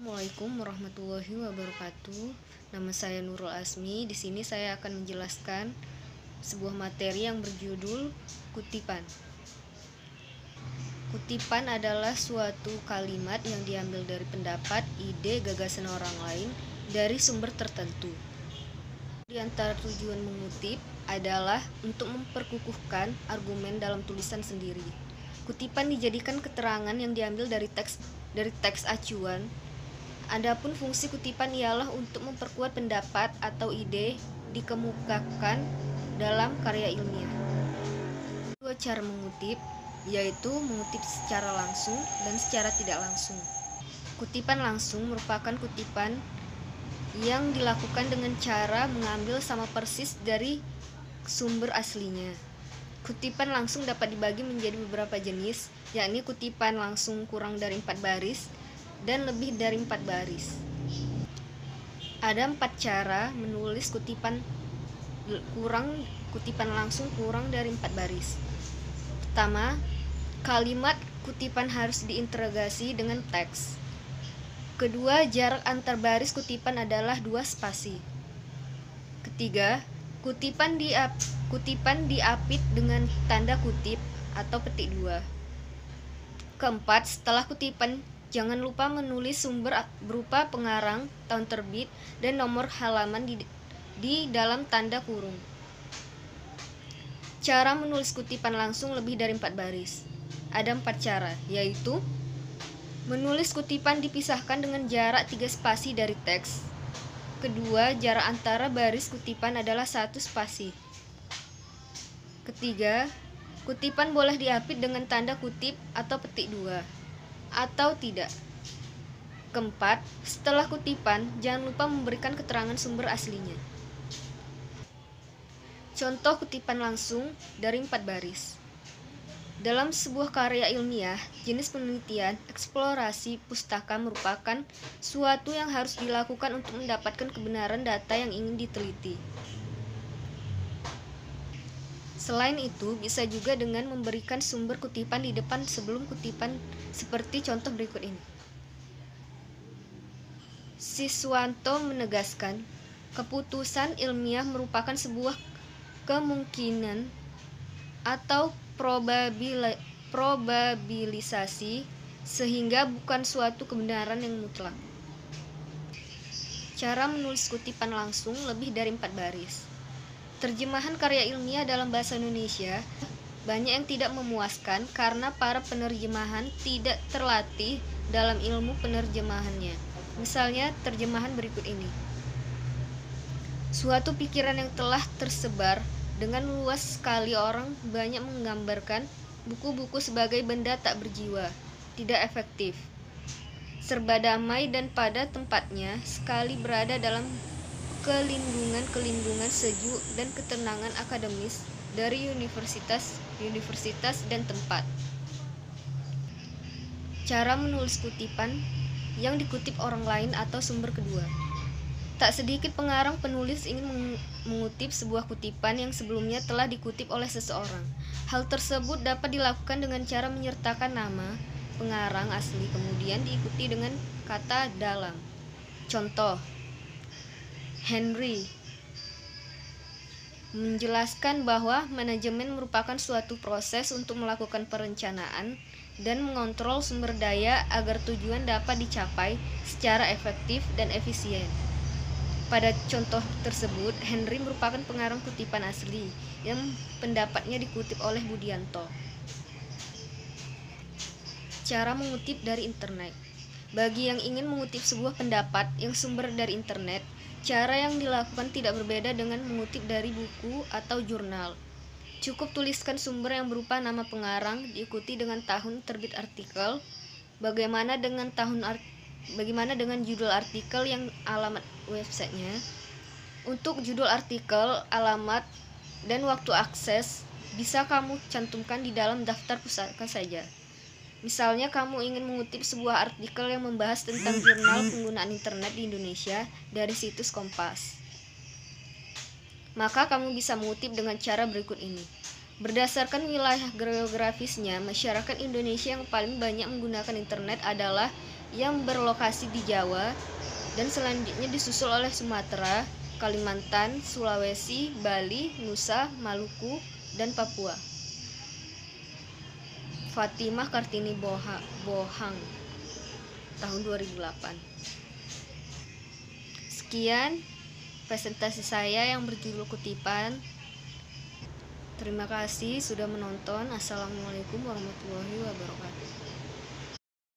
Assalamualaikum warahmatullahi wabarakatuh. Nama saya Nurul Asmi. Di sini saya akan menjelaskan sebuah materi yang berjudul kutipan. Kutipan adalah suatu kalimat yang diambil dari pendapat, ide, gagasan orang lain dari sumber tertentu. Di antara tujuan mengutip adalah untuk memperkukuhkan argumen dalam tulisan sendiri. Kutipan dijadikan keterangan yang diambil dari teks acuan. Adapun fungsi kutipan ialah untuk memperkuat pendapat atau ide dikemukakan dalam karya ilmiah. Dua cara mengutip, yaitu mengutip secara langsung dan secara tidak langsung. Kutipan langsung merupakan kutipan yang dilakukan dengan cara mengambil sama persis dari sumber aslinya. Kutipan langsung dapat dibagi menjadi beberapa jenis, yakni kutipan langsung kurang dari 4 baris dan lebih dari 4 baris. Ada 4 cara menulis kutipan langsung kurang dari 4 baris. Pertama, kalimat kutipan harus diintegrasi dengan teks. Kedua, jarak antar baris kutipan adalah 2 spasi. Ketiga, kutipan diapit dengan tanda kutip atau petik 2. Keempat, setelah kutipan jangan lupa menulis sumber berupa pengarang, tahun terbit, dan nomor halaman di dalam tanda kurung. Cara menulis kutipan langsung lebih dari 4 baris. Ada 4 cara, yaitu menulis kutipan dipisahkan dengan jarak 3 spasi dari teks. Kedua, jarak antara baris kutipan adalah 1 spasi. Ketiga, kutipan boleh diapit dengan tanda kutip atau petik 2 atau tidak. Keempat, setelah kutipan jangan lupa memberikan keterangan sumber aslinya. Contoh kutipan langsung dari 4 baris. Dalam sebuah karya ilmiah, jenis penelitian eksplorasi pustaka merupakan suatu yang harus dilakukan untuk mendapatkan kebenaran data yang ingin diteliti. Selain itu, bisa juga dengan memberikan sumber kutipan di depan sebelum kutipan seperti contoh berikut ini. Siswanto menegaskan, keputusan ilmiah merupakan sebuah kemungkinan atau probabilisasi sehingga bukan suatu kebenaran yang mutlak. Cara menulis kutipan langsung lebih dari 4 baris. Terjemahan karya ilmiah dalam bahasa Indonesia banyak yang tidak memuaskan karena para penerjemahan tidak terlatih dalam ilmu penerjemahannya. Misalnya terjemahan berikut ini. Suatu pikiran yang telah tersebar dengan luas sekali orang banyak menggambarkan buku-buku sebagai benda tak berjiwa, tidak efektif, serba damai dan pada tempatnya sekali berada dalam kelindungan sejuk dan ketenangan akademis dari universitas dan tempat. Cara menulis kutipan yang dikutip orang lain atau sumber kedua. Tak sedikit pengarang penulis ingin mengutip sebuah kutipan yang sebelumnya telah dikutip oleh seseorang. Hal tersebut dapat dilakukan dengan cara menyertakan nama pengarang asli kemudian diikuti dengan kata dalam. Contoh, Henry menjelaskan bahwa manajemen merupakan suatu proses untuk melakukan perencanaan dan mengontrol sumber daya agar tujuan dapat dicapai secara efektif dan efisien. Pada contoh tersebut, Henry merupakan pengarang kutipan asli yang pendapatnya dikutip oleh Budianto. Cara mengutip dari internet. Bagi yang ingin mengutip sebuah pendapat yang sumber dari internet, cara yang dilakukan tidak berbeda dengan mengutip dari buku atau jurnal. Cukup tuliskan sumber yang berupa nama pengarang diikuti dengan tahun terbit artikel. Bagaimana dengan judul artikel yang alamat websitenya? Untuk judul artikel, alamat, dan waktu akses bisa kamu cantumkan di dalam daftar pustaka saja. Misalnya kamu ingin mengutip sebuah artikel yang membahas tentang jurnal penggunaan internet di Indonesia dari situs Kompas. Maka kamu bisa mengutip dengan cara berikut ini. Berdasarkan wilayah geografisnya, masyarakat Indonesia yang paling banyak menggunakan internet adalah yang berlokasi di Jawa dan selanjutnya disusul oleh Sumatera, Kalimantan, Sulawesi, Bali, Nusa, Maluku, dan Papua. Fatimah Kartini Bohang tahun 2008. Sekian presentasi saya yang berjudul Kutipan. Terima kasih sudah menonton. Assalamualaikum warahmatullahi wabarakatuh.